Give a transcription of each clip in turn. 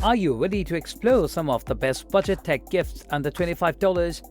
Are you ready to explore some of the best budget tech gifts under $25?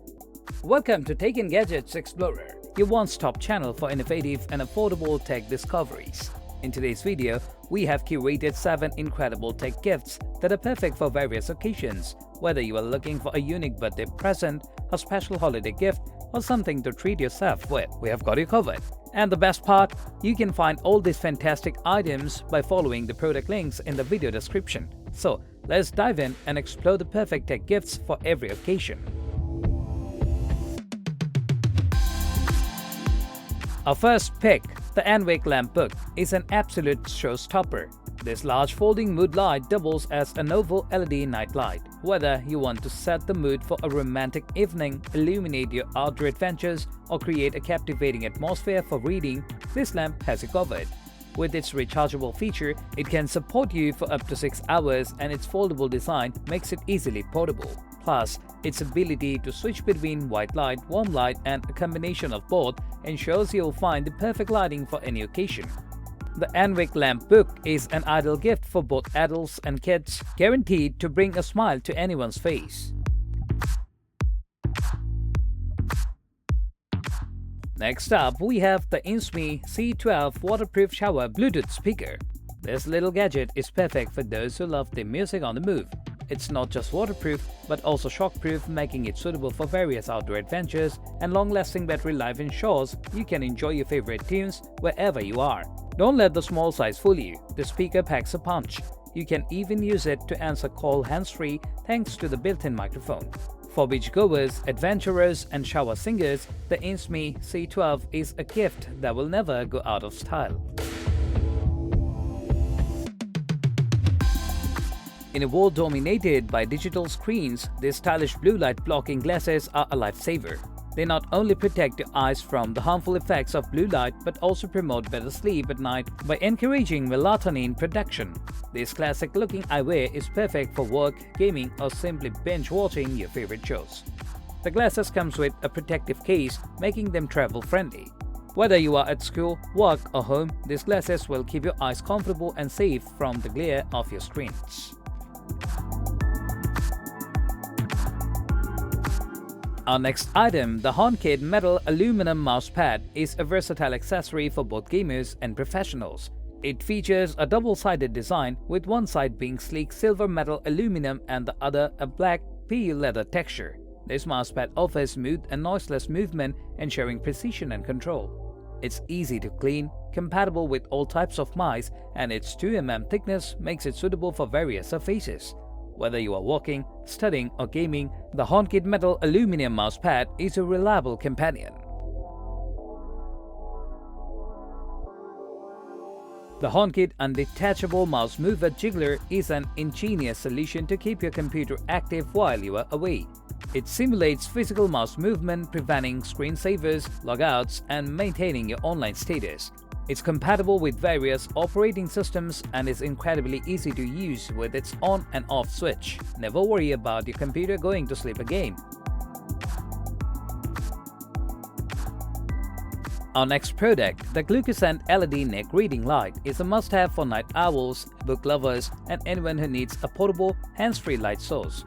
Welcome to Tech and Gadgets Explorer, your one-stop channel for innovative and affordable tech discoveries. In today's video, we have curated 7 incredible tech gifts that are perfect for various occasions, whether you are looking for a unique birthday present, a special holiday gift, or something to treat yourself with. We have got you covered. And the best part, you can find all these fantastic items by following the product links in the video description. So, let's dive in and explore the perfect tech gifts for every occasion. Our first pick, the Anwick Lamp Book, is an absolute showstopper. This large folding mood light doubles as a novel LED night light. Whether you want to set the mood for a romantic evening, illuminate your outdoor adventures, or create a captivating atmosphere for reading, this lamp has you covered. With its rechargeable feature, it can support you for up to 6 hours, and its foldable design makes it easily portable. Plus, its ability to switch between white light, warm light, and a combination of both ensures you'll find the perfect lighting for any occasion. The Anwick Lamp Book is an ideal gift for both adults and kids, guaranteed to bring a smile to anyone's face. Next up, we have the INSMY C12 waterproof shower Bluetooth speaker. This little gadget is perfect for those who love their music on the move. It's not just waterproof, but also shockproof, making it suitable for various outdoor adventures, and long-lasting battery life ensures you can enjoy your favorite tunes wherever you are. Don't let the small size fool you. The speaker packs a punch. You can even use it to answer call hands-free thanks to the built-in microphone. For beachgoers, adventurers, and shower singers, the INSMY C12 is a gift that will never go out of style. In a world dominated by digital screens, these stylish blue light blocking glasses are a lifesaver. They not only protect your eyes from the harmful effects of blue light but also promote better sleep at night by encouraging melatonin production. This classic-looking eyewear is perfect for work, gaming, or simply binge-watching your favorite shows. The glasses comes with a protective case, making them travel-friendly. Whether you are at school, work, or home, these glasses will keep your eyes comfortable and safe from the glare of your screens. Our next item, the HONKID metal aluminum mousepad, is a versatile accessory for both gamers and professionals. It features a double-sided design, with one side being sleek silver metal aluminum and the other a black PU leather texture. This mousepad offers smooth and noiseless movement, ensuring precision and control. It's easy to clean, compatible with all types of mice, and its 2 mm thickness makes it suitable for various surfaces. Whether you are walking, studying, or gaming, the HONKID metal aluminum mousepad is a reliable companion. The HONKID Undetectable Mouse Mover Jiggler is an ingenious solution to keep your computer active while you are away. It simulates physical mouse movement, preventing screensavers, logouts, and maintaining your online status. It's compatible with various operating systems and is incredibly easy to use with its on and off switch. Never worry about your computer going to sleep again. Our next product, the Glocusent LED neck reading light, is a must-have for night owls, book lovers, and anyone who needs a portable, hands-free light source.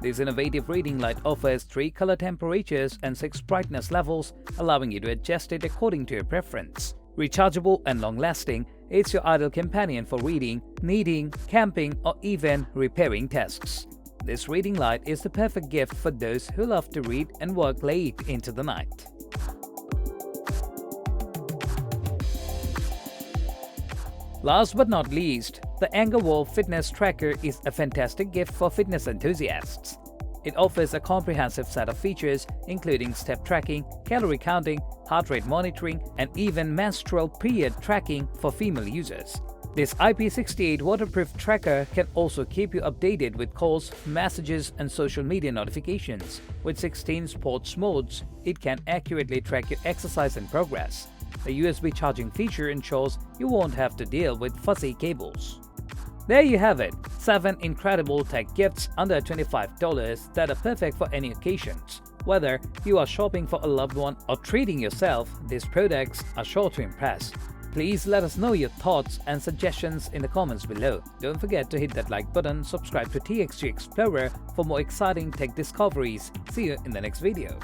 This innovative reading light offers 3 color temperatures and 6 brightness levels, allowing you to adjust it according to your preference. Rechargeable and long-lasting, it's your ideal companion for reading, kneading, camping, or even repairing tasks. This reading light is the perfect gift for those who love to read and work late into the night. Last but not least, the Angerwall fitness tracker is a fantastic gift for fitness enthusiasts. It offers a comprehensive set of features including step tracking, calorie counting, heart rate monitoring, and even menstrual period tracking for female users. This IP68 waterproof tracker can also keep you updated with calls, messages, and social media notifications. With 16 sports modes, it can accurately track your exercise and progress. The USB charging feature ensures you won't have to deal with fuzzy cables. There you have it, 7 incredible tech gifts under $25 that are perfect for any occasions. Whether you are shopping for a loved one or treating yourself, these products are sure to impress. Please let us know your thoughts and suggestions in the comments below. Don't forget to hit that like button, subscribe to TXG Explorer for more exciting tech discoveries. See you in the next video.